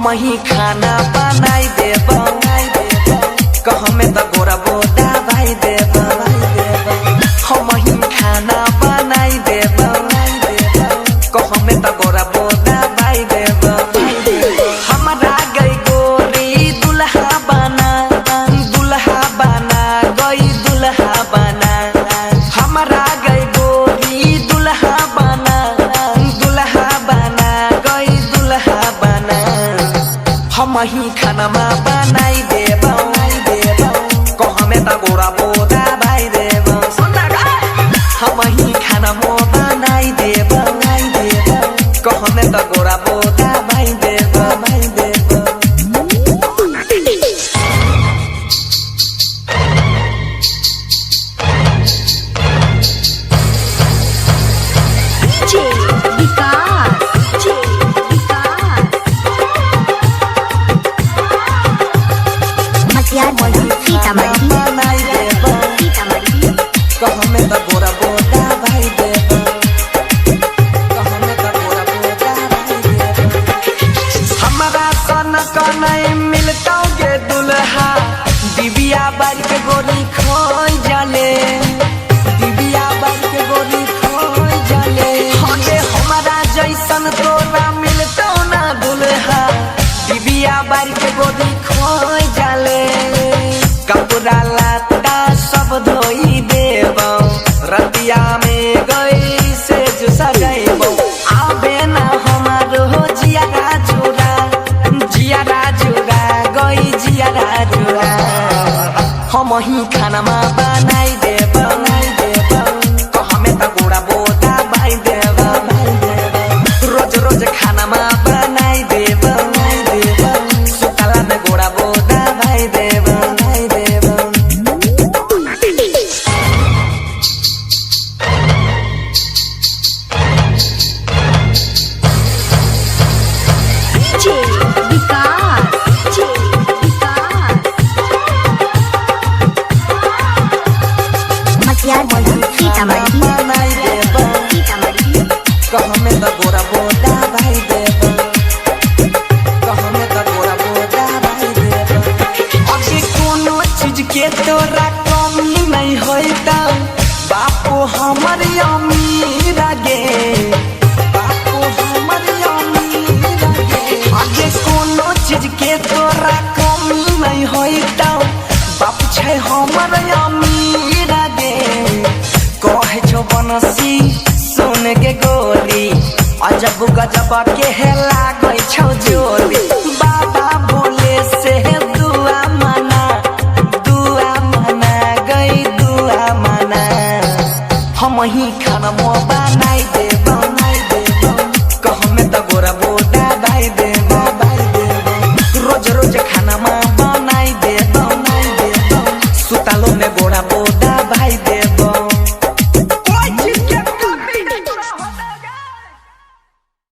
हम ही खाना बनाई देब कहमे त गोरा बोदा भाई देब हम ही खाना बनाई देब कहमे त गोरा बोदा भाई देब हमरा गई गोरी दुल्हा बना गई दुल्हा बना हमरा गई गोरी दुल्हा बना गई दुल्हा बना हम ही खाना बनाई देब कहमे त गोरा बोदा भाई देब हम ही खाना बनाई देब कहमे त गोरा बोदा भाई देब कहमे त गोरा बोदा भाई देब कहमे त गोरा बोदा भाई देब हमरा सन कनै मिलतौ गे दुल्हा दिबिया बार के गोरी खोई जाले दिबिया बार के गोरी खोई जाले हगे हमरा जैसन तोरा मिलतौ ना दुल्हा दिबिया बार के गोरी खोई जाले कपड़ा लाता सब धोई देब रतिया में गई से जो सजैबो आबे ना हमारो जियारा जुड़ा गई जियारा जुड़ा हम ही खाना बनाई देब कहमे त गोरा बोदा भाई देब रोज रोज खाना बनाई देब सुतला में गोरा बोदा भाई देब कहमे त गोरा बोदा भाई देब कहमे त गोरा बोदा भाई देब अभी कोनो चीज के तोरा कमी नहीं होता बापू हमर अमीर गे बापू हमर अमीर गे अभी कोनो चीज के तोरा कमी नहीं होता बापू छै हमर अमीर गे कहे छो बनसी सुन के गोरी अजब गजब के हेला गई छौ जोर